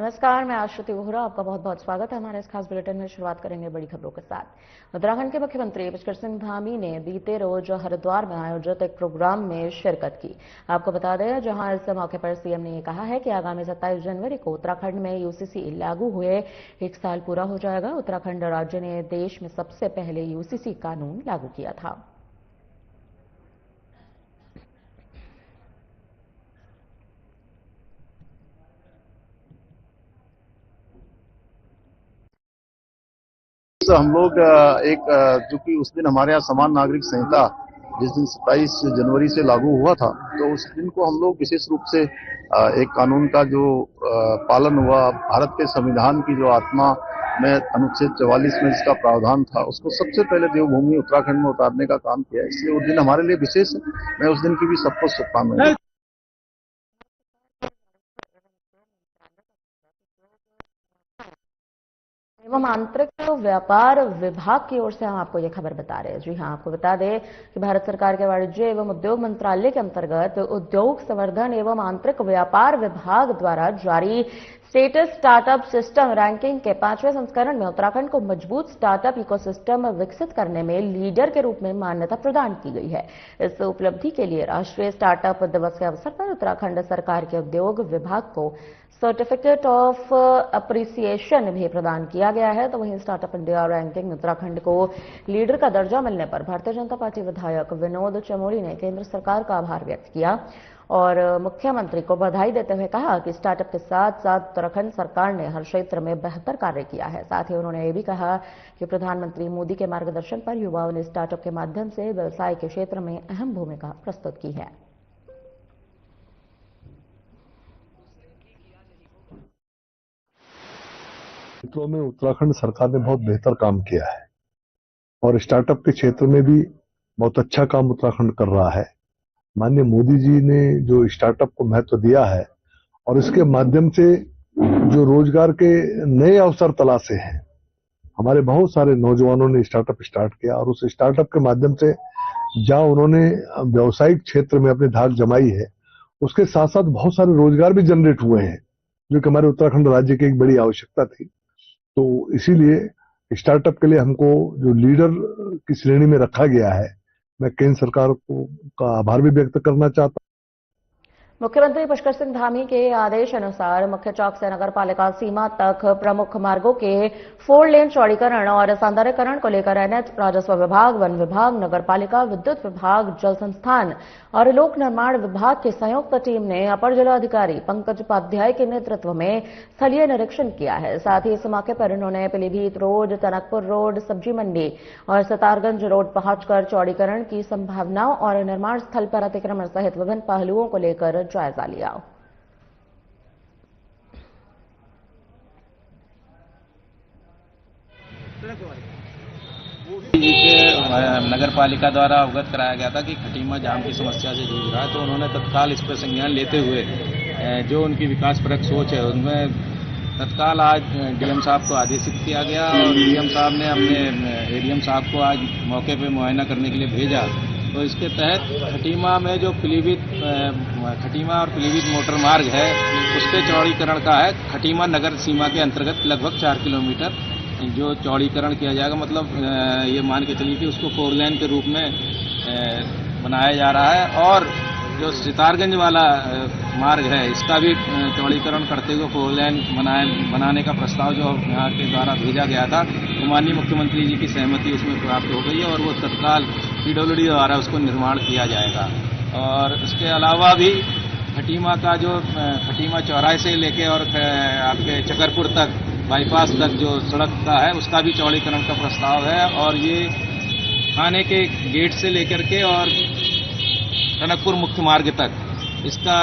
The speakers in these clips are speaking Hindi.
नमस्कार, मैं आश्रुति वोहरा। आपका बहुत बहुत स्वागत है हमारे इस खास बुलेटिन में। शुरुआत करेंगे बड़ी खबरों के साथ। उत्तराखंड के मुख्यमंत्री पुष्कर सिंह धामी ने बीते रोज हरिद्वार में आयोजित एक प्रोग्राम में शिरकत की। आपको बता दें, जहां इस मौके पर सीएम ने कहा है कि आगामी 27 जनवरी को उत्तराखंड में यूसीसी लागू हुए 1 साल पूरा हो जाएगा। उत्तराखंड राज्य ने देश में सबसे पहले यूसीसी कानून लागू किया था। हम लोग चूंकि उस दिन हमारे यहाँ समान नागरिक संहिता जिस दिन 27 जनवरी से लागू हुआ था, तो उस दिन को हम लोग विशेष रूप से एक कानून का जो पालन हुआ, भारत के संविधान की जो आत्मा में अनुच्छेद 44 में जिसका प्रावधान था, उसको सबसे पहले देवभूमि उत्तराखंड में उतारने का काम किया। इसलिए उस दिन हमारे लिए विशेष है। मैं उस दिन की भी सबको शुभकामनाएं। एवं आंतरिक व्यापार विभाग की ओर से हम आपको यह खबर बता रहे हैं। जी हां, आपको बता दें कि भारत सरकार के वाणिज्य एवं उद्योग मंत्रालय के अंतर्गत उद्योग संवर्धन एवं आंतरिक व्यापार विभाग द्वारा जारी स्टेटस स्टार्टअप सिस्टम रैंकिंग के 5वें संस्करण में उत्तराखंड को मजबूत स्टार्टअप इकोसिस्टम विकसित करने में लीडर के रूप में मान्यता प्रदान की गई है। इस उपलब्धि के लिए राष्ट्रीय स्टार्टअप दिवस के अवसर पर उत्तराखंड सरकार के उद्योग विभाग को सर्टिफिकेट ऑफ अप्रिसिएशन भी प्रदान किया गया है। तो वहीं स्टार्टअप इंडिया रैंकिंग में उत्तराखंड को लीडर का दर्जा मिलने पर भारतीय जनता पार्टी विधायक विनोद चमोली ने केंद्र सरकार का आभार व्यक्त किया और मुख्यमंत्री को बधाई देते हुए कहा कि स्टार्टअप के साथ साथ उत्तराखंड सरकार ने हर क्षेत्र में बेहतर कार्य किया है। साथ ही उन्होंने ये भी कहा कि प्रधानमंत्री मोदी के मार्गदर्शन पर युवाओं ने स्टार्टअप के माध्यम से व्यवसाय के क्षेत्र में अहम भूमिका प्रस्तुत की है। क्षेत्रों में उत्तराखंड सरकार ने बहुत बेहतर काम किया है और स्टार्टअप के क्षेत्र में भी बहुत अच्छा काम उत्तराखंड कर रहा है। माननीय मोदी जी ने जो स्टार्टअप को महत्व दिया है और इसके माध्यम से जो रोजगार के नए अवसर तलाशे हैं, हमारे बहुत सारे नौजवानों ने स्टार्टअप स्टार्ट किया और उस स्टार्टअप के माध्यम से जहां उन्होंने व्यावसायिक क्षेत्र में अपनी धाक जमाई है, उसके साथ साथ बहुत सारे रोजगार भी जनरेट हुए हैं, जो कि हमारे उत्तराखंड राज्य की एक बड़ी आवश्यकता थी। तो इसीलिए स्टार्टअप के लिए हमको जो लीडर की श्रेणी में रखा गया है, मैं केंद्र सरकार का आभार भी व्यक्त करना चाहता हूं। मुख्यमंत्री पुष्कर सिंह धामी के आदेश अनुसार मुख्य चौक से नगर पालिका सीमा तक प्रमुख मार्गों के 4 लेन चौड़ीकरण और सौंदर्यीकरण को लेकर एनएच, राजस्व विभाग, वन विभाग, नगर पालिका, विद्युत विभाग, जल संस्थान और लोक निर्माण विभाग की संयुक्त टीम ने अपर जिलाधिकारी पंकज उपाध्याय के नेतृत्व में स्थलीय निरीक्षण किया है। साथ ही इस मौके पर उन्होंने पीलीभीत रोड, टनकपुर रोड, सब्जी मंडी और सतारगंज रोड पहुंचकर चौड़ीकरण की संभावनाओं और निर्माण स्थल पर अतिक्रमण सहित विभिन्न पहलुओं को लेकर जायजा लिया। नगर पालिका द्वारा अवगत कराया गया था कि खटीमा जाम की समस्या से जूझ रहा है, तो उन्होंने तत्काल इस पर संज्ञान लेते हुए जो उनकी विकासपरक सोच है उनमें तत्काल आज डीएम साहब को आदेशित किया गया और डीएम साहब ने अपने एडीएम साहब को आज मौके पर मुआयना करने के लिए भेजा। तो इसके तहत खटीमा में जो खटीमा और पीलीभीत मोटर मार्ग है उसके चौड़ीकरण का है। खटीमा नगर सीमा के अंतर्गत लगभग 4 किलोमीटर जो चौड़ीकरण किया जाएगा, मतलब ये मान के चलिए कि उसको 4 लेन के रूप में बनाया जा रहा है। और जो सितारगंज वाला मार्ग है इसका भी चौड़ीकरण करते हुए 4 लेन बनाने का प्रस्ताव जो यहाँ के द्वारा भेजा गया था, तो माननीय मुख्यमंत्री जी की सहमति उसमें प्राप्त हो गई है और वो तत्काल पीडब्ल्यूडी द्वारा उसको निर्माण किया जाएगा। और इसके अलावा भी खटीमा का जो खटीमा चौराहे से लेके और आपके चकरपुर तक बाईपास तक जो सड़क का है उसका भी चौड़ीकरण का प्रस्ताव है। और ये थाने के गेट से लेकर के और टनकपुर मुख्य मार्ग तक इसका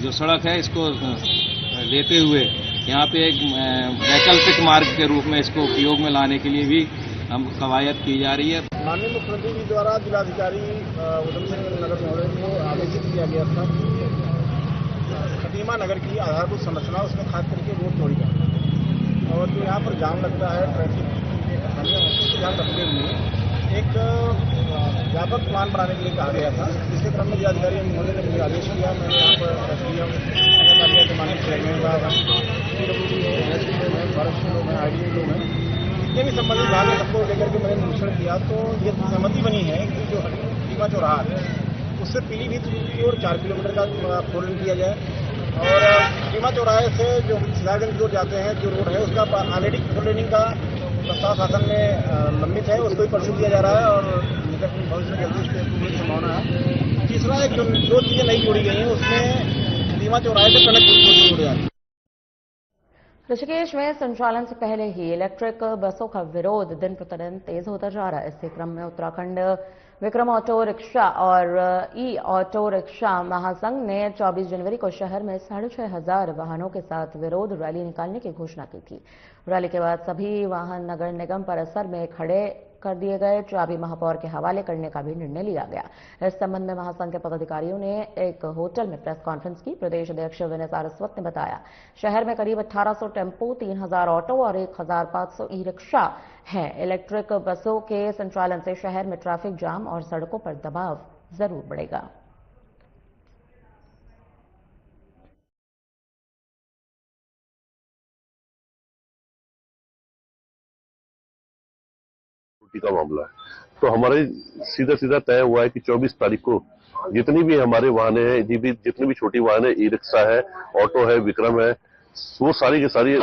जो सड़क है इसको लेते हुए यहाँ पे एक वैकल्पिक मार्ग के रूप में इसको उपयोग में लाने के लिए भी हम कवायद की जा रही है। माननीय मुख्यमंत्री जी द्वारा जिलाधिकारी उधम सिंह नगर महोदय को आदेशित किया गया था कि खटीमा नगर की आधारभूत संरचना उसमें खास करके रोड चौड़ीकरण और जो यहाँ पर जाम लगता है, ट्रैफिक की कहानियाँ होती है, ध्यान रखते हुए एक व्यापक प्लान बनाने के लिए कहा गया था। इसके क्रम में जिलाधिकारी महोदय ने मुझे आदेश दिया। मैंने यहाँ पर एसडीएम के माननीय चेयरमैन साहब फॉरेस्ट लोग हैं, आईडी लोग हैं, जितने भी संबंधित विभाग है सबको लेकर के मैंने निरीक्षण किया। तो ये सहमति बनी है कि जो खटीमा चौराहा है उससे पीलीभीत की ओर 4 किलोमीटर का 4 लेन किया जाए और खटीमा चौराहे से जो सिद्धार्थगंज की ओर जाते हैं जो रोड है उसका ऑलरेडी 4 लेनिंग का प्रस्ताव शासन में लंबित है, उसको भी परसू दिया जा रहा है और निकट भविष्य में जल्दी इसके अप्रूवल की संभावना है। तीसरा एक जो चीजें नहीं जोड़ी गई हैं उसमें खटीमा चौराहे से कनक जुड़ जाए। ऋषिकेश में संचालन से पहले ही इलेक्ट्रिक बसों का विरोध दिन प्रतिदिन तेज होता जा रहा है। इसी क्रम में उत्तराखंड विक्रम ऑटो रिक्शा और ई ऑटो रिक्शा महासंघ ने 24 जनवरी को शहर में 6,500 वाहनों के साथ विरोध रैली निकालने की घोषणा की थी। रैली के बाद सभी वाहन नगर निगम परिसर में खड़े कर दिए गए। चाबी महापौर के हवाले करने का भी निर्णय लिया गया। इस संबंध में महासंघ के पदाधिकारियों ने एक होटल में प्रेस कॉन्फ्रेंस की। प्रदेश अध्यक्ष विनय सारस्वत ने बताया, शहर में करीब 1800 टेम्पो, 3000 ऑटो और 1500 ई रिक्शा हैं। इलेक्ट्रिक बसों के संचालन से शहर में ट्रैफिक जाम और सड़कों पर दबाव जरूर बढ़ेगा। का मामला है तो हमारे सीधा सीधा तय हुआ है कि 24 तारीख को जितनी भी हमारे वाहन है, जितनी भी छोटी वाहन है, ई रिक्शा है, ऑटो है, विक्रम है, वो सारी की सारी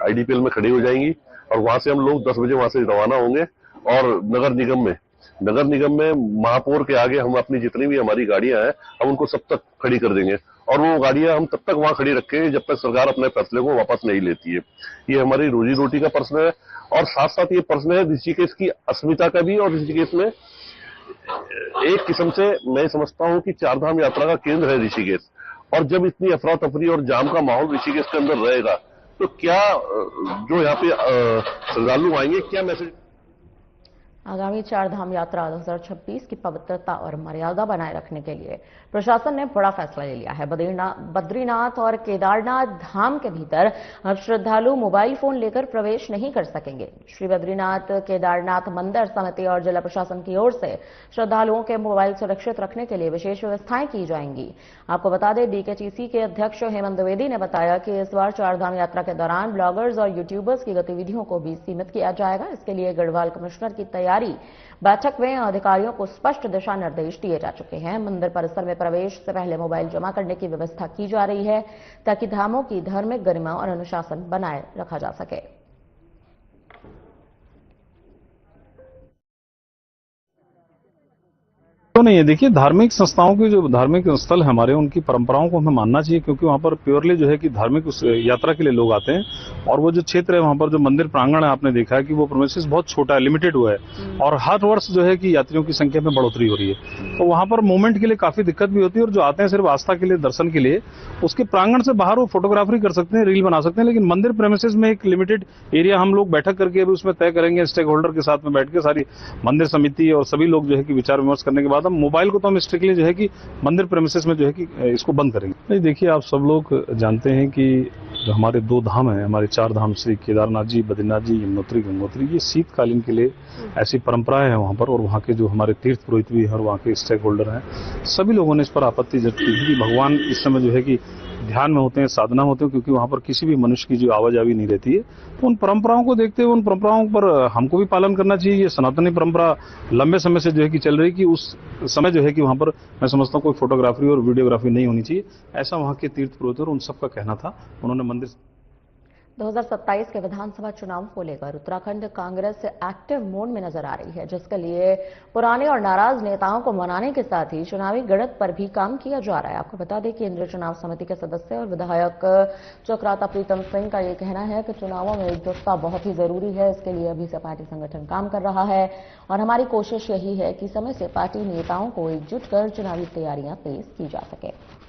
आईडीपीएल में खड़ी हो जाएंगी और वहां से हम लोग 10 बजे वहां से रवाना होंगे और नगर निगम में महापौर के आगे हम अपनी जितनी भी हमारी गाड़ियां हैं हम उनको सब तक खड़ी कर देंगे और वो गाड़ियां हम तब तक वहां खड़ी रखेंगे जब तक सरकार अपने फैसले को वापस नहीं लेती है। ये हमारी रोजी रोटी का प्रश्न है और साथ साथ ये प्रश्न है ऋषिकेश की अस्मिता का भी। और ऋषिकेश में एक किस्म से मैं समझता हूं कि 4 धाम यात्रा का केंद्र है ऋषिकेश और जब इतनी अफरा तफरी और जाम का माहौल ऋषिकेश के अंदर रहेगा तो क्या जो यहाँ पे श्रद्धालु आएंगे क्या मैसेज। आगामी 4 धाम यात्रा 2026 की पवित्रता और मर्यादा बनाए रखने के लिए प्रशासन ने बड़ा फैसला ले लिया है। बद्रीनाथ और केदारनाथ धाम के भीतर अब श्रद्धालु मोबाइल फोन लेकर प्रवेश नहीं कर सकेंगे। श्री बद्रीनाथ केदारनाथ मंदिर समिति और जिला प्रशासन की ओर से श्रद्धालुओं के मोबाइल सुरक्षित रखने के लिए विशेष व्यवस्थाएं की जाएंगी। आपको बता दें, बीकेटीसी के अध्यक्ष हेमंत द्विवेदी ने बताया कि इस बार 4 धाम यात्रा के दौरान ब्लॉगर्स और यूट्यूबर्स की गतिविधियों को भी सीमित किया जाएगा। इसके लिए गढ़वाल कमिश्नर की तैयारी बैठक में अधिकारियों को स्पष्ट दिशा निर्देश दिए जा चुके हैं। मंदिर परिसर में प्रवेश से पहले मोबाइल जमा करने की व्यवस्था की जा रही है ताकि धामों की धार्मिक गरिमा और अनुशासन बनाए रखा जा सके। तो नहीं है, देखिए धार्मिक संस्थाओं के जो धार्मिक स्थल है हमारे, उनकी परंपराओं को हमें मानना चाहिए क्योंकि वहां पर प्योरली जो है कि धार्मिक यात्रा के लिए लोग आते हैं और वो जो क्षेत्र है वहां पर जो मंदिर प्रांगण है आपने देखा है कि वो प्रोमिसेस बहुत छोटा है, लिमिटेड हुआ है और हर वर्ष जो है कि यात्रियों की संख्या में बढ़ोतरी हो रही है। तो वहां पर मूवमेंट के लिए काफी दिक्कत भी होती है और जो आते हैं सिर्फ आस्था के लिए, दर्शन के लिए, उसके प्रांगण से बाहर वो फोटोग्राफी कर सकते हैं, रील बना सकते हैं, लेकिन मंदिर प्रेमिसेस में एक लिमिटेड एरिया हम लोग बैठक करके अभी उसमें तय करेंगे स्टेक होल्डर के साथ में बैठ के, सारी मंदिर समिति और सभी लोग जो है कि विचार विमर्श करने के बाद हम मोबाइल को तो हम स्ट्रिक्टली जो है कि मंदिर प्रेमिसेस में जो है कि इसको बंद करेंगे। नहीं, देखिए आप सब लोग जानते हैं कि जो हमारे 2 धाम हैं, हमारे 4 धाम श्री केदारनाथ जी, बद्रीनाथ जी, यमुनोत्री, गंगोत्री, ये शीतकालीन के लिए ऐसी परंपराएं हैं वहां पर और वहां के जो हमारे तीर्थ पुरोहित भी है और वहां के स्टेक होल्डर हैं, सभी लोगों ने इस पर आपत्ति जताई थी कि भगवान इस समय जो है कि ध्यान में होते हैं, साधना होते हैं, क्योंकि वहां पर किसी भी मनुष्य की जो आवाजावी नहीं रहती है। तो उन परंपराओं को देखते हुए उन परंपराओं पर हमको भी पालन करना चाहिए। ये सनातनी परंपरा लंबे समय से जो है कि चल रही कि उस समय जो है कि वहां पर मैं समझता हूँ कोई फोटोग्राफी और वीडियोग्राफी नहीं होनी चाहिए, ऐसा वहां के तीर्थ पुरोहित और उन सबका कहना था। उन्होंने मंदिर 2027 के विधानसभा चुनाव को लेकर उत्तराखंड कांग्रेस एक्टिव मोड में नजर आ रही है, जिसके लिए पुराने और नाराज नेताओं को मनाने के साथ ही चुनावी गढ़त पर भी काम किया जा रहा है। आपको बता दें, केंद्रीय चुनाव समिति के सदस्य और विधायक चक्राता प्रीतम सिंह का ये कहना है कि चुनावों में एकजुटता बहुत ही जरूरी है। इसके लिए अभी से पार्टी संगठन काम कर रहा है और हमारी कोशिश यही है कि समय से पार्टी नेताओं को एकजुट कर चुनावी तैयारियां तेज की जा सके।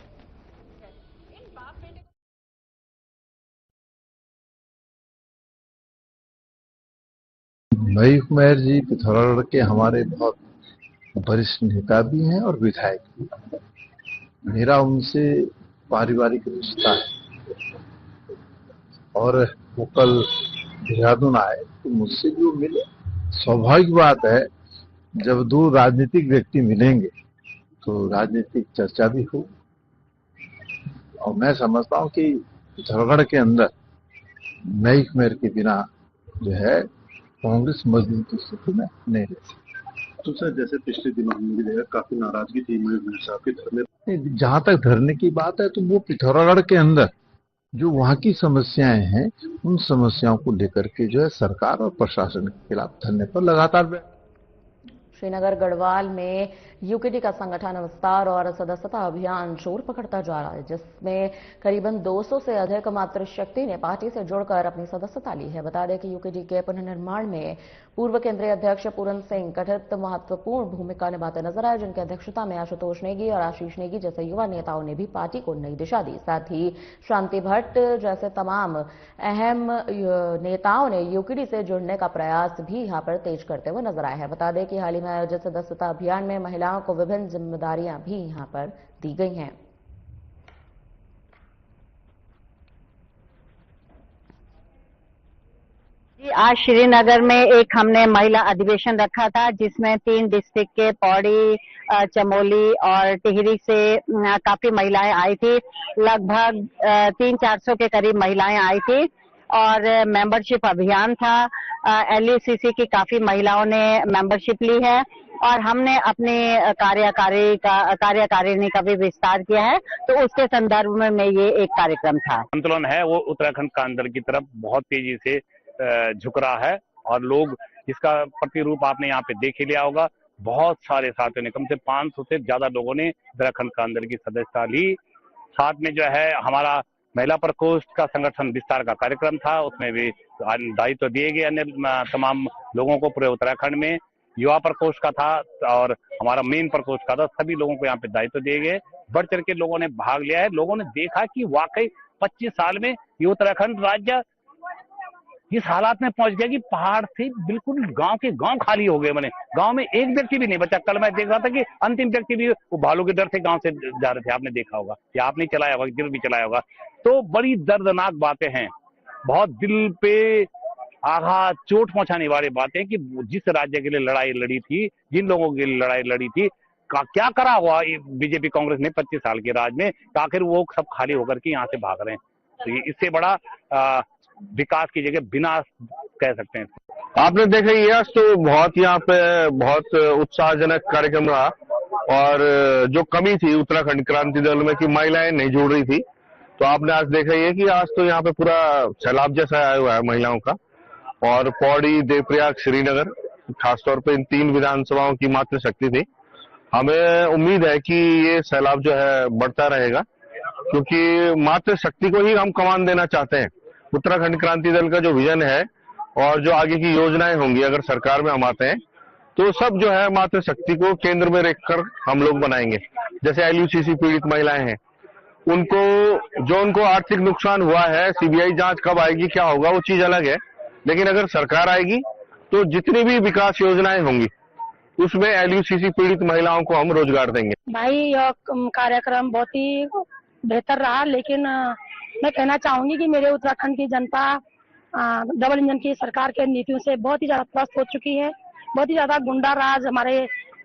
मयूख मेहर जी पिथौरागढ़ के हमारे बहुत वरिष्ठ नेता भी हैं और विधायक भी। मेरा उनसे पारिवारिक रिश्ता है और वो कल देहरादून आए तो मुझसे जो मिले, स्वाभाविक बात है जब दो राजनीतिक व्यक्ति मिलेंगे तो राजनीतिक चर्चा भी हो, और मैं समझता हूं कि पिथौरागढ़ के अंदर नई मेयर के बिना जो है कांग्रेस मजबूत स्थिति में नहीं रह सकती। तो सर, जैसे पिछले दिनों में भी देखा काफी नाराजगी थी मेयर साहब के धरने। जहां तक धरने की बात है तो वो पिथौरागढ़ के अंदर जो वहां की समस्याएं हैं उन समस्याओं को लेकर के जो है सरकार और प्रशासन के खिलाफ धरने पर लगातार श्रीनगर गढ़वाल में यूकेडी का संगठन विस्तार और सदस्यता अभियान जोर पकड़ता जा रहा है, जिसमें करीबन 200 से अधिक मातृशक्ति ने पार्टी से जुड़कर अपनी सदस्यता ली है। बता दें कि यूकेडी के पुनर्निर्माण में पूर्व केंद्रीय अध्यक्ष पूरन सिंह कथित महत्वपूर्ण भूमिका निभाते नजर आए, जिनकी अध्यक्षता में आशुतोष नेगी और आशीष नेगी जैसे युवा नेताओं ने भी पार्टी को नई दिशा दी। साथ ही शांति भट्ट जैसे तमाम अहम नेताओं ने यूकेडी से जुड़ने का प्रयास भी यहां पर तेज करते हुए नजर आए हैं। बता दें कि हाल ही में आयोजित सदस्यता अभियान में महिलाओं को विभिन्न जिम्मेदारियां भी यहां पर दी गई हैं। आज श्रीनगर में एक हमने महिला अधिवेशन रखा था, जिसमें 3 डिस्ट्रिक्ट के पौड़ी, चमोली और टिहरी से काफी महिलाएं आई थी। लगभग 300-400 के करीब महिलाएं आई थी और मेंबरशिप अभियान था। LUCC की काफी महिलाओं ने मेंबरशिप ली है और हमने अपनी कार्यकारिणी का भी विस्तार किया है, तो उसके संदर्भ में ये एक कार्यक्रम था। आंदोलन है वो उत्तराखंड का अंदर की तरफ बहुत तेजी से झुक रहा है और लोग इसका प्रतिरूप आपने यहाँ पे देख ही लिया होगा। बहुत सारे साथियों ने, कम से 500 से ज्यादा लोगों ने उत्तराखंड का अंदर की सदस्यता ली। साथ में जो है हमारा महिला प्रकोष्ठ का संगठन विस्तार का कार्यक्रम था, उसमें भी दायित्व दिए गए अन्य तमाम लोगों को पूरे उत्तराखंड में। युवा प्रकोष्ठ का था और हमारा मेन प्रकोष्ठ का था, सभी लोगों को यहाँ पे दायित्व दिए गए। बढ़ चढ़ के लोगों ने भाग लिया है। लोगों ने देखा कि वाकई 25 साल में ये उत्तराखंड राज्य इस हालात में पहुंच गया कि पहाड़ से बिल्कुल गांव के गांव खाली हो गए। मैंने गांव में एक व्यक्ति भी नहीं बचा। कल मैं देख रहा था कि अंतिम व्यक्ति भी वो भालू के डर से गांव से जा रहे थे, आपने देखा होगा या आपने चलाया होगा, दिल भी चलाया होगा। तो बड़ी दर्दनाक बातें हैं, बहुत दिल पे आघात, चोट पहुंचाने वाली बातें कि जिस राज्य के लिए लड़ाई लड़ी थी, जिन लोगों के लिए लड़ाई लड़ी थी, क्या करा हुआ बीजेपी कांग्रेस ने 25 साल के राज में, आखिर वो सब खाली होकर के यहाँ से भाग रहे हैं। तो इससे बड़ा विकास की जगह विनाश कह सकते हैं। आपने देखा ये आज तो बहुत यहाँ पे बहुत उत्साहजनक कार्यक्रम रहा और जो कमी थी उत्तराखंड क्रांति दल में कि महिलाएं नहीं जुड़ रही थी, तो आपने आज देखा ये कि आज तो यहाँ पे पूरा सैलाब जैसा आया हुआ है महिलाओं का। और पौड़ी, देवप्रयाग, श्रीनगर, खासतौर पे इन 3 विधानसभाओं की मातृशक्ति थी। हमें उम्मीद है कि ये सैलाब जो है बढ़ता रहेगा, क्योंकि मातृशक्ति को ही हम कमान देना चाहते हैं। उत्तराखंड क्रांति दल का जो विजन है और जो आगे की योजनाएं होंगी, अगर सरकार में हम आते हैं तो सब जो है मातृशक्ति को केंद्र में रखकर हम लोग बनाएंगे। जैसे LUCC पीड़ित महिलाएं हैं, उनको आर्थिक नुकसान हुआ है, CBI जांच कब आएगी, क्या होगा, वो चीज अलग है। लेकिन अगर सरकार आएगी तो जितनी भी विकास योजनाएं होंगी उसमें LUCC पीड़ित महिलाओं को हम रोजगार देंगे। भाई यह कार्यक्रम बहुत ही बेहतर रहा, लेकिन मैं कहना चाहूंगी कि मेरे उत्तराखंड की जनता डबल इंजन की सरकार के नीतियों से बहुत ही ज्यादा त्रस्त हो चुकी है। बहुत ही ज्यादा गुंडा राज हमारे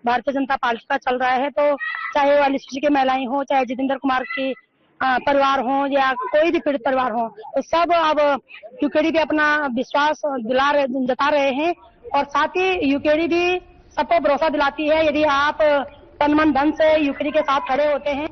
भारतीय जनता पार्टी का चल रहा है। तो चाहे वो LUCC के महिलाएं हो, चाहे जितेंद्र कुमार की परिवार हो या कोई भी पीड़ित परिवार हो, तो सब अब यूकेडी पे अपना विश्वास जता रहे हैं और साथ ही यूकेडी भी सबको भरोसा दिलाती है, यदि आप तन मन धन से यूकेडी के साथ खड़े होते हैं।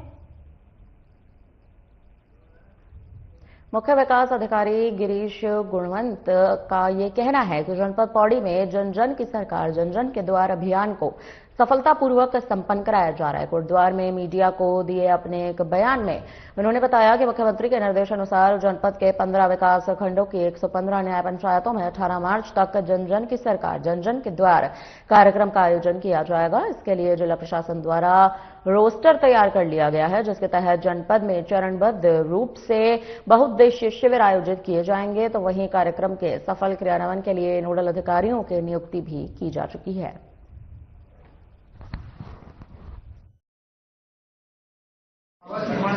मुख्य विकास अधिकारी गिरीश गुणवंत का ये कहना है कि जनपद पौड़ी में जन जन की सरकार, जन जन के द्वार अभियान को सफलतापूर्वक संपन्न कराया जा रहा है। कोटद्वार में मीडिया को दिए अपने एक बयान में उन्होंने बताया कि मुख्यमंत्री के निर्देशानुसार जनपद के 15 विकास खंडों की 115 न्याय पंचायतों में 18 मार्च तक जन जन की सरकार, जन जन के द्वार कार्यक्रम का आयोजन किया जाएगा। इसके लिए जिला प्रशासन द्वारा रोस्टर तैयार कर लिया गया है, जिसके तहत जनपद में चरणबद्ध रूप से बहुउद्देशीय शिविर आयोजित किए जाएंगे। तो वहीं कार्यक्रम के सफल क्रियान्वयन के लिए नोडल अधिकारियों की नियुक्ति भी की जा चुकी है।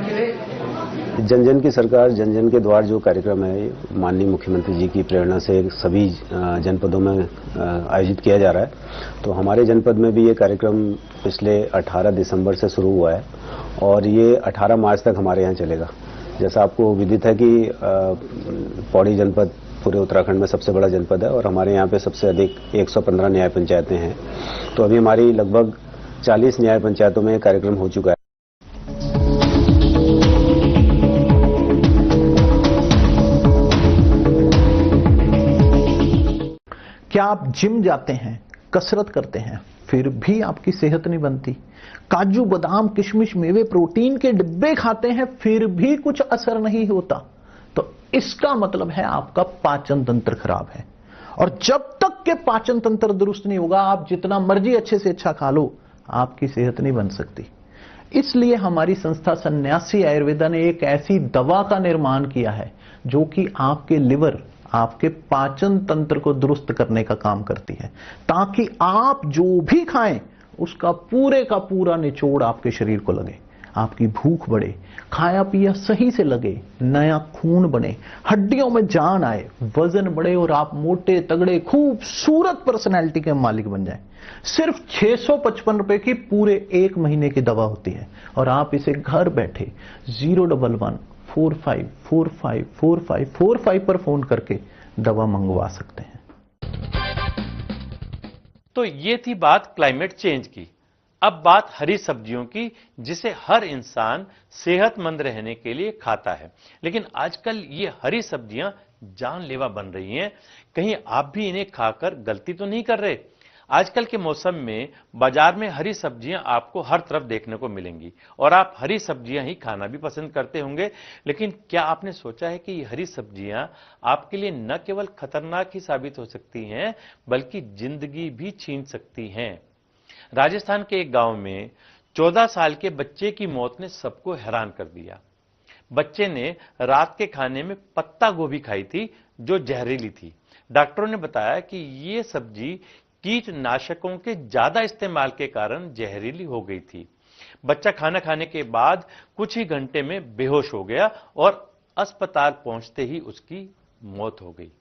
के लिए। जन जन की सरकार जन जन के द्वार जो कार्यक्रम है माननीय मुख्यमंत्री जी की प्रेरणा से सभी जनपदों में आयोजित किया जा रहा है। तो हमारे जनपद में भी ये कार्यक्रम पिछले 18 दिसंबर से शुरू हुआ है और ये 18 मार्च तक हमारे यहाँ चलेगा। जैसा आपको विदित है कि पौड़ी जनपद पूरे उत्तराखंड में सबसे बड़ा जनपद है और हमारे यहाँ पे सबसे अधिक 115 न्याय पंचायतें हैं। तो अभी हमारी लगभग 40 न्याय पंचायतों में कार्यक्रम हो चुका है। क्या आप जिम जाते हैं, कसरत करते हैं, फिर भी आपकी सेहत नहीं बनती? काजू बादाम किशमिश मेवे प्रोटीन के डिब्बे खाते हैं फिर भी कुछ असर नहीं होता? तो इसका मतलब है आपका पाचन तंत्र खराब है। और जब तक के पाचन तंत्र दुरुस्त नहीं होगा, आप जितना मर्जी अच्छे से अच्छा खा लो, आपकी सेहत नहीं बन सकती। इसलिए हमारी संस्था सन्यासी आयुर्वेदा ने एक ऐसी दवा का निर्माण किया है जो कि आपके लिवर, आपके पाचन तंत्र को दुरुस्त करने का काम करती है, ताकि आप जो भी खाएं उसका पूरे का पूरा निचोड़ आपके शरीर को लगे, आपकी भूख बढ़े, खाया पिया सही से लगे, नया खून बने, हड्डियों में जान आए, वजन बढ़े और आप मोटे तगड़े खूबसूरत पर्सनैलिटी के मालिक बन जाएं। सिर्फ 655 रुपए की पूरे 1 महीने की दवा होती है और आप इसे घर बैठे 011-45454545 पर फोन करके दवा मंगवा सकते हैं। तो ये थी बात क्लाइमेट चेंज की। अब बात हरी सब्जियों की, जिसे हर इंसान सेहतमंद रहने के लिए खाता है। लेकिन आजकल ये हरी सब्जियां जानलेवा बन रही हैं। कहीं आप भी इन्हें खाकर गलती तो नहीं कर रहे? आजकल के मौसम में बाजार में हरी सब्जियां आपको हर तरफ देखने को मिलेंगी और आप हरी सब्जियां ही खाना भी पसंद करते होंगे। लेकिन क्या आपने सोचा है कि ये हरी सब्जियां आपके लिए न केवल खतरनाक ही साबित हो सकती हैं, बल्कि जिंदगी भी छीन सकती हैं? राजस्थान के एक गांव में 14 साल के बच्चे की मौत ने सबको हैरान कर दिया। बच्चे ने रात के खाने में पत्ता गोभी खाई थी जो जहरीली थी। डॉक्टरों ने बताया कि ये सब्जी कीटनाशकों के ज्यादा इस्तेमाल के कारण जहरीली हो गई थी। बच्चा खाना खाने के बाद कुछ ही घंटे में बेहोश हो गया और अस्पताल पहुंचते ही उसकी मौत हो गई।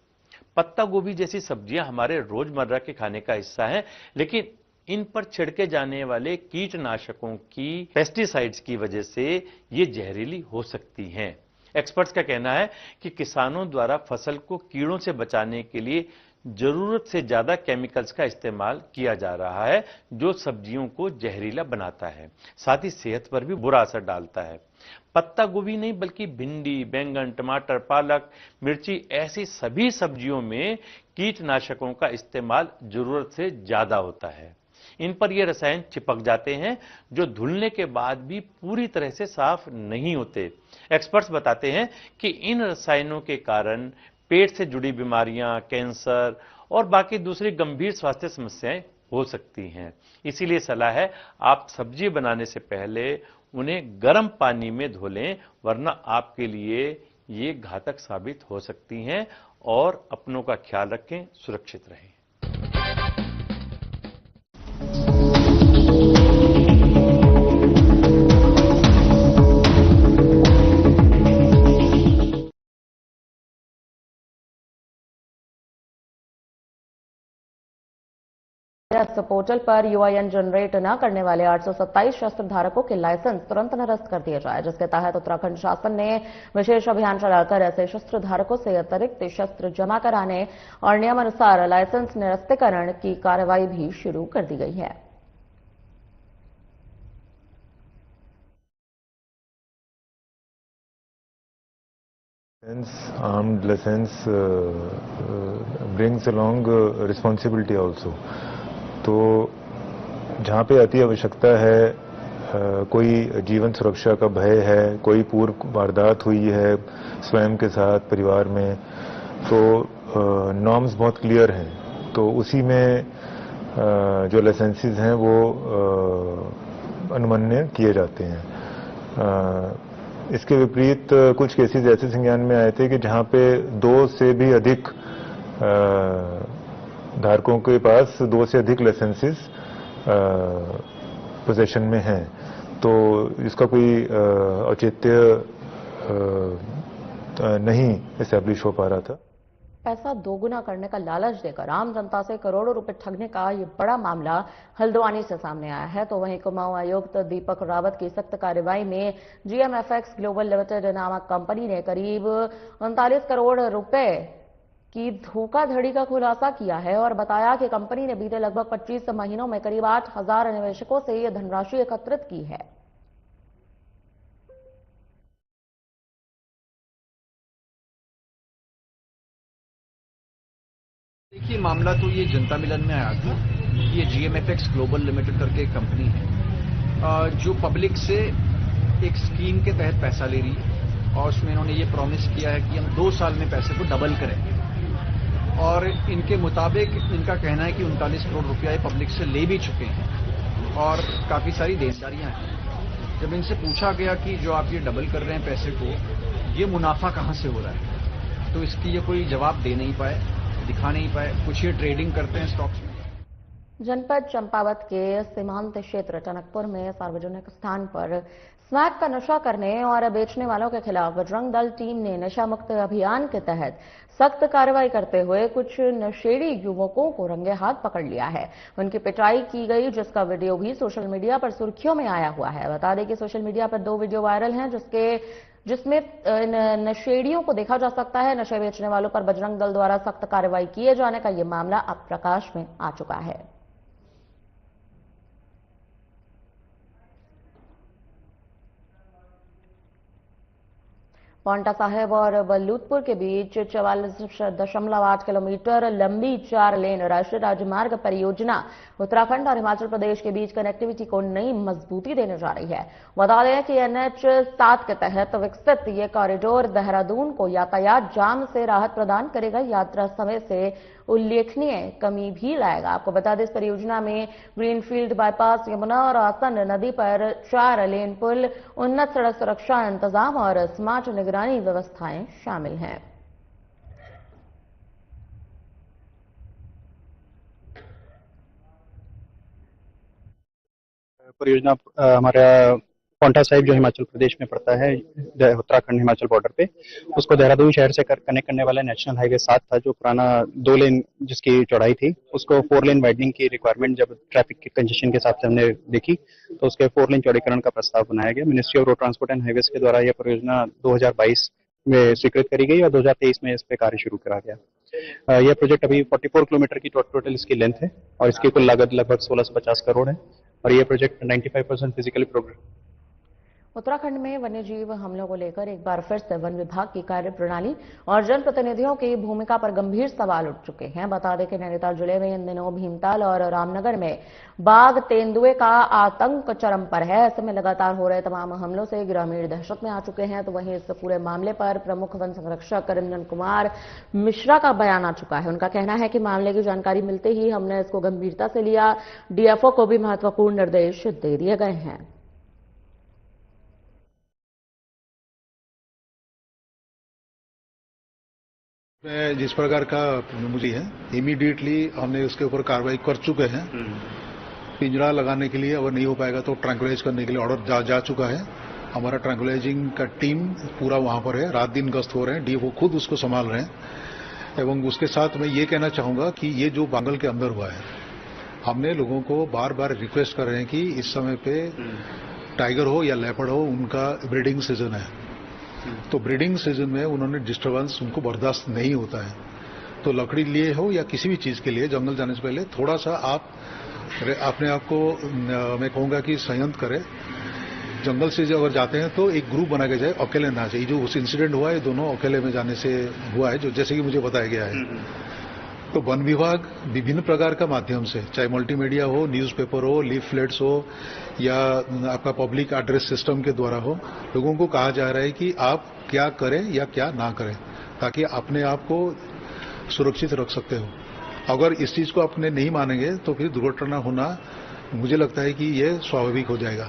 पत्ता गोभी जैसी सब्जियां हमारे रोजमर्रा के खाने का हिस्सा हैं, लेकिन इन पर छिड़के जाने वाले कीटनाशकों की, पेस्टिसाइड्स की वजह से ये जहरीली हो सकती हैं। एक्सपर्ट्स का कहना है कि किसानों द्वारा फसल को कीड़ों से बचाने के लिए जरूरत से ज्यादा केमिकल्स का इस्तेमाल किया जा रहा है, जो सब्जियों को जहरीला बनाता है, साथ ही सेहत पर भी बुरा असर डालता है। पत्ता गोभी नहीं बल्कि भिंडी, बैंगन, टमाटर, पालक, मिर्ची ऐसी सभी सब्जियों में कीटनाशकों का इस्तेमाल जरूरत से ज्यादा होता है। इन पर ये रसायन चिपक जाते हैं जो धुलने के बाद भी पूरी तरह से साफ नहीं होते। एक्सपर्ट्स बताते हैं कि इन रसायनों के कारण पेट से जुड़ी बीमारियां, कैंसर और बाकी दूसरी गंभीर स्वास्थ्य समस्याएं हो सकती हैं। इसीलिए सलाह है आप सब्जी बनाने से पहले उन्हें गर्म पानी में धो लें, वरना आपके लिए ये घातक साबित हो सकती हैं। और अपनों का ख्याल रखें, सुरक्षित रहें। पोर्टल पर यूआईएन जनरेट न करने वाले 827 शस्त्र धारकों के लाइसेंस तुरंत निरस्त कर दिए जाए, जिसके तहत उत्तराखंड शासन ने विशेष अभियान चलाकर ऐसे शस्त्र धारकों से अतिरिक्त शस्त्र जमा कराने और नियमानुसार लाइसेंस निरस्तीकरण की कार्रवाई भी शुरू कर दी गई है। Armed license brings along responsibility also. तो जहाँ पे अति आवश्यकता है, कोई जीवन सुरक्षा का भय है, कोई पूर्व वारदात हुई है स्वयं के साथ, परिवार में, तो नॉर्म्स बहुत क्लियर हैं। तो उसी में जो लाइसेंसेस हैं वो अनुमान्य किए जाते हैं। इसके विपरीत कुछ केसेस ऐसे संज्ञान में आए थे कि जहाँ पे 2 से भी अधिक धारकों के पास 2 से अधिक लाइसेंसेस पोजीशन में हैं। तो इसका कोई औचित्य नहीं एस्टैब्लिश हो पा रहा था। पैसा दोगुना करने का लालच देकर आम जनता से करोड़ों रुपए ठगने का ये बड़ा मामला हल्द्वानी से सामने आया है। तो वहीं कुमाऊं आयुक्त दीपक रावत की सख्त कार्रवाई में GMFX ग्लोबल लिमिटेड नामक कंपनी ने करीब 39 करोड़ रुपए की धोखाधड़ी का खुलासा किया है और बताया कि कंपनी ने बीते लगभग 25 महीनों में करीब 8,000 निवेशकों से यह धनराशि एकत्रित की है। देखिए, मामला तो ये जनता मिलन में आया था। ये GMFX ग्लोबल लिमिटेड करके एक कंपनी है जो पब्लिक से एक स्कीम के तहत पैसा ले रही है और उसमें इन्होंने ये प्रॉमिस किया है कि हम 2 साल में पैसे को डबल करेंगे। और इनके मुताबिक इनका कहना है कि 39 करोड़ रुपया ये पब्लिक से ले भी चुके हैं और काफी सारी देनदारियां हैं। जब इनसे पूछा गया कि जो आप ये डबल कर रहे हैं पैसे को, ये मुनाफा कहां से हो रहा है, तो इसकी ये कोई जवाब दे नहीं पाए, दिखा नहीं पाए। कुछ ये ट्रेडिंग करते हैं स्टॉक्स में। जनपद चंपावत के सीमांत क्षेत्र टनकपुर में सार्वजनिक स्थान पर स्मैक का नशा करने और बेचने वालों के खिलाफ बजरंग दल टीम ने नशा मुक्त अभियान के तहत सख्त कार्रवाई करते हुए कुछ नशेड़ी युवकों को रंगे हाथ पकड़ लिया है। उनकी पिटाई की गई, जिसका वीडियो भी सोशल मीडिया पर सुर्खियों में आया हुआ है। बता दें कि सोशल मीडिया पर 2 वीडियो वायरल हैं जिसमें नशेड़ियों को देखा जा सकता है। नशे बेचने वालों पर बजरंग दल द्वारा सख्त कार्रवाई किए जाने का यह मामला अब प्रकाश में आ चुका है। पांवटा साहिब और बलूतपुर के बीच 44.8 किलोमीटर लंबी 4 लेन राष्ट्रीय राजमार्ग परियोजना उत्तराखंड और हिमाचल प्रदेश के बीच कनेक्टिविटी को नई मजबूती देने जा रही है। बता दें कि NH 7 के तहत विकसित ये कॉरिडोर देहरादून को यातायात जाम से राहत प्रदान करेगा, यात्रा समय से उल्लेखनीय कमी भी लाएगा। आपको बता दें, इस परियोजना में ग्रीनफील्ड बाईपास, यमुना और आसन नदी पर 4 लेन पुल, उन्नत सड़क सुरक्षा इंतजाम और स्मार्ट निगरानी व्यवस्थाएं शामिल हैं। परियोजना हमारा पांवटा साहिब जो हिमाचल प्रदेश में पड़ता है, उत्तराखंड हिमाचल बॉर्डर पे, उसको देहरादून शहर से कनेक्ट करने वाला नेशनल हाईवे 7 था, जो पुराना 2 लेन जिसकी चौड़ाई थी, उसको 4 लेन वाइडनिंग की रिक्वायरमेंट जब ट्रैफिक के कंजेशन के हिसाब से हमने देखी, तो उसके 4 लेन चौड़ीकरण का प्रस्ताव बनाया गया। Ministry of road transport and highways के द्वारा यह परियोजना 2022 में स्वीकृत करी गई और 2023 में इस पे कार्य शुरू करा गया। यह प्रोजेक्ट अभी 44 किलोमीटर की टोटल इसकी लेंथ है और इसकी कुल लागत लगभग 1650 करोड़ है और यह प्रोजेक्ट 95% फिजिकली प्रोग्रेस। उत्तराखंड में वन्यजीव हमलों को लेकर एक बार फिर से वन विभाग की कार्यप्रणाली और जनप्रतिनिधियों की भूमिका पर गंभीर सवाल उठ चुके हैं। बता दें कि नैनीताल जिले में इन दिनों भीमताल और रामनगर में बाघ तेंदुए का आतंक चरम पर है। ऐसे में लगातार हो रहे तमाम हमलों से ग्रामीण दहशत में आ चुके हैं। तो वहीं इस पूरे मामले पर प्रमुख वन संरक्षक रंजन कुमार मिश्रा का बयान आ चुका है। उनका कहना है कि मामले की जानकारी मिलते ही हमने इसको गंभीरता से लिया। DFO को भी महत्वपूर्ण निर्देश दे दिए गए हैं। जिस प्रकार का मुझे है, इमीडिएटली हमने उसके ऊपर कार्रवाई कर चुके हैं। पिंजरा लगाने के लिए अगर नहीं हो पाएगा तो ट्रैंकुलाइज करने के लिए ऑर्डर जा चुका है। हमारा ट्रैंकुलाइजिंग का टीम पूरा वहां पर है, रात दिन गश्त हो रहे हैं, DFO खुद उसको संभाल रहे हैं। एवं उसके साथ मैं ये कहना चाहूंगा कि ये जो बांगल के अंदर हुआ है, हमने लोगों को बार बार रिक्वेस्ट कर रहे हैं कि इस समय पे टाइगर हो या लेपर्ड हो, उनका ब्रीडिंग सीजन है, तो ब्रीडिंग सीजन में उन्होंने डिस्टर्बेंस उनको बर्दाश्त नहीं होता है। तो लकड़ी लिए हो या किसी भी चीज के लिए जंगल जाने से पहले थोड़ा सा आप अपने आप को मैं कहूंगा कि संयत करें। जंगल से जब अगर जाते हैं तो एक ग्रुप बना के जाए, अकेले ना जाए। जो उस इंसिडेंट हुआ है दोनों अकेले में जाने से हुआ है, जो जैसे कि मुझे बताया गया है। तो वन विभाग विभिन्न प्रकार का माध्यम से, चाहे मल्टीमीडिया हो, न्यूज़पेपर हो, लीफलेट्स हो या आपका पब्लिक एड्रेस सिस्टम के द्वारा हो, लोगों को कहा जा रहा है कि आप क्या करें या क्या ना करें, ताकि अपने आप को सुरक्षित रख सकते हो। अगर इस चीज को अपने नहीं मानेंगे तो फिर दुर्घटना होना मुझे लगता है कि ये स्वाभाविक हो जाएगा।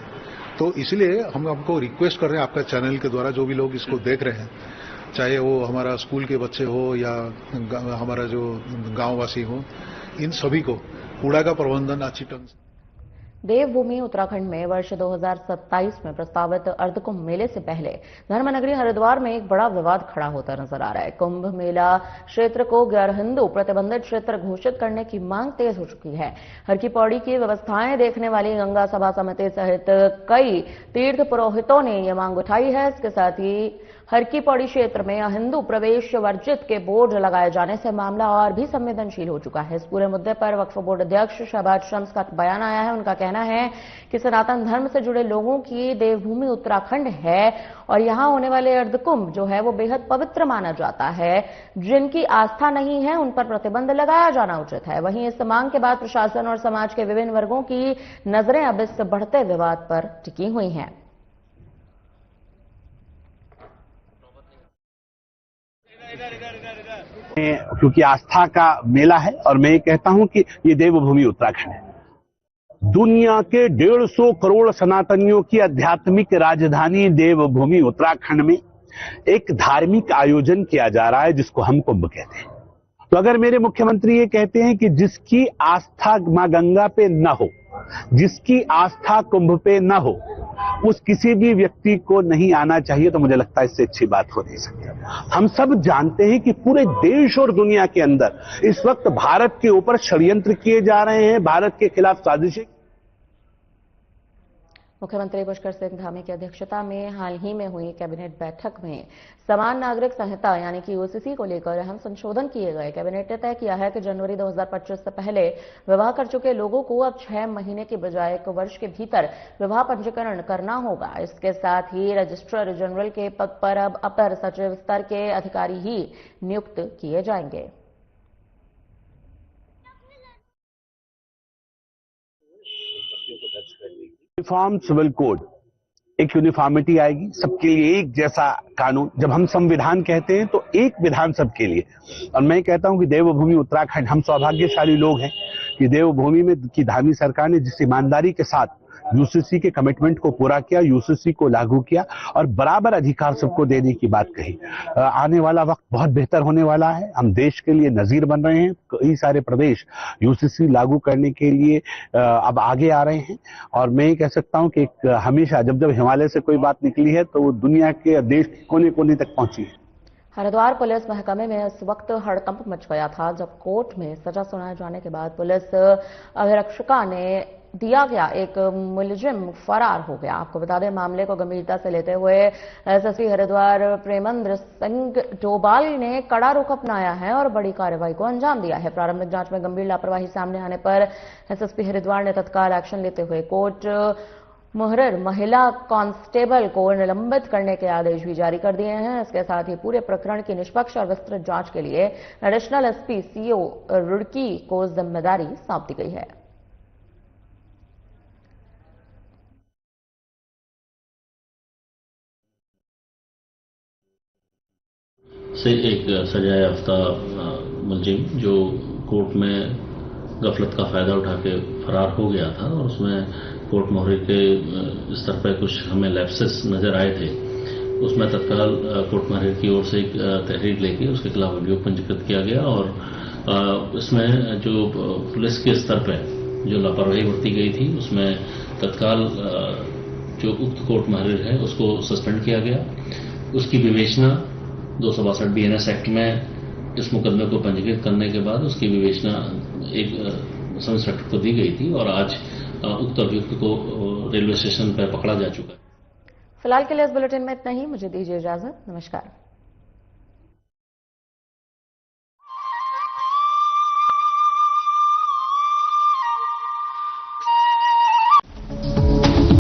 तो इसलिए हम आपको रिक्वेस्ट कर रहे हैं, आपका चैनल के द्वारा जो भी लोग इसको देख रहे हैं, चाहे वो हमारा स्कूल के बच्चे हो या हमारा जो गांववासी हो, इन सभी को कूड़ा का प्रबंधन अच्छी ढंग से। देवभूमि उत्तराखंड में वर्ष 2027 में प्रस्तावित अर्धकुंभ मेले से पहले धर्मनगरी हरिद्वार में एक बड़ा विवाद खड़ा होता नजर आ रहा है। कुंभ मेला क्षेत्र को गैर हिंदू प्रतिबंधित क्षेत्र घोषित करने की मांग तेज हो चुकी है। हर की पौड़ी की व्यवस्थाएं देखने वाली गंगा सभा समिति सहित कई तीर्थ पुरोहितों ने यह मांग उठाई है। इसके साथ ही हर की पौड़ी क्षेत्र में अहिंदू प्रवेश वर्जित के बोर्ड लगाए जाने से मामला और भी संवेदनशील हो चुका है। इस पूरे मुद्दे पर वक्फ बोर्ड अध्यक्ष शहबाज शम्स का बयान आया है। उनका कहना है कि सनातन धर्म से जुड़े लोगों की देवभूमि उत्तराखंड है और यहां होने वाले अर्धकुंभ जो है वो बेहद पवित्र माना जाता है। जिनकी आस्था नहीं है उन पर प्रतिबंध लगाया जाना उचित है। वहीं इस मांग के बाद प्रशासन और समाज के विभिन्न वर्गों की नजरें अब इस बढ़ते विवाद पर टिकी हुई हैं। क्योंकि आस्था का मेला है और मैं ये कहता हूं कि ये देवभूमि उत्तराखंड है। दुनिया के 150 करोड़ सनातनियों की आध्यात्मिक राजधानी देवभूमि उत्तराखंड में एक धार्मिक आयोजन किया जा रहा है जिसको हम कुंभ कहते हैं। तो अगर मेरे मुख्यमंत्री ये कहते हैं कि जिसकी आस्था मां गंगा पे न हो, जिसकी आस्था कुंभ पे न हो, उस किसी भी व्यक्ति को नहीं आना चाहिए, तो मुझे लगता है इससे अच्छी बात हो नहीं सकती। हम सब जानते हैं कि पूरे देश और दुनिया के अंदर इस वक्त भारत के ऊपर षड्यंत्र किए जा रहे हैं, भारत के खिलाफ साजिशें। मुख्यमंत्री पुष्कर सिंह धामी की अध्यक्षता में हाल ही में हुई कैबिनेट बैठक में समान नागरिक संहिता यानी कि यूसीसी को लेकर अहम संशोधन किए गए। कैबिनेट ने तय किया है कि जनवरी 2025 से पहले विवाह कर चुके लोगों को अब 6 महीने के बजाय 1 वर्ष के भीतर विवाह पंजीकरण करना होगा। इसके साथ ही रजिस्ट्रार जनरल के पद पर अब अपर सचिव स्तर के अधिकारी ही नियुक्त किए जाएंगे। यूनिफॉर्म सिविल कोड, एक यूनिफॉर्मिटी आएगी, सबके लिए एक जैसा कानून। जब हम संविधान कहते हैं तो एक विधान सबके लिए। और मैं कहता हूं कि देवभूमि उत्तराखंड, हम सौभाग्यशाली लोग हैं कि देवभूमि में की धामी सरकार ने जिस ईमानदारी के साथ यूसीसी के कमिटमेंट को पूरा किया, यूसीसी को लागू किया और बराबर अधिकार सबको देने की बात कही। आने वाला वक्त बहुत बेहतर होने वाला है। हम देश के लिए नजीर बन रहे हैं। कई सारे प्रदेश यूसीसी लागू करने के लिए अब आगे आ रहे हैं और मैं ये कह सकता हूं कि हमेशा जब जब हिमालय से कोई बात निकली है तो वो दुनिया के देश के कोने कोने तक पहुंची है। हरिद्वार पुलिस महकमे में इस वक्त हड़कंप मच गया था जब कोर्ट में सजा सुनाए जाने के बाद पुलिस अभिरक्षिका ने दिया गया एक मुलजिम फरार हो गया। आपको बता दें, मामले को गंभीरता से लेते हुए एसएसपी हरिद्वार प्रेमेंद्र सिंह डोभाल ने कड़ा रुख अपनाया है और बड़ी कार्रवाई को अंजाम दिया है। प्रारंभिक जांच में गंभीर लापरवाही सामने आने पर एसएसपी हरिद्वार ने तत्काल एक्शन लेते हुए कोर्ट मुहर्रर महिला कांस्टेबल को निलंबित करने के आदेश भी जारी कर दिए हैं। इसके साथ ही पूरे प्रकरण की निष्पक्ष और विस्तृत जांच के लिए एडिशनल एसपी सीओ रुड़की को जिम्मेदारी सौंप दी गई है। से एक सजा याफ्ता मुलजिम जो कोर्ट में गफलत का फायदा उठा के फरार हो गया था और उसमें कोर्ट मोहरे के स्तर पर कुछ हमें लैप्सेस नजर आए थे, उसमें तत्काल कोर्ट मोहरे की ओर से एक तहरीर लेके उसके खिलाफ अभियोग पंजीकृत किया गया और इसमें जो पुलिस के स्तर पर जो लापरवाही बरती गई थी उसमें तत्काल जो उक्त कोर्ट मोहरे है उसको सस्पेंड किया गया। उसकी विवेचना 262 बीएनएस एक्ट में इस मुकदमे को पंजीकृत करने के बाद उसकी विवेचना एक सब इंस्पेक्टर को दी गई थी और आज उक्त अभियुक्त को रेलवे स्टेशन पर पकड़ा जा चुका है। फिलहाल के लिए इस बुलेटिन में इतना ही। मुझे दीजिए इजाजत। नमस्कार।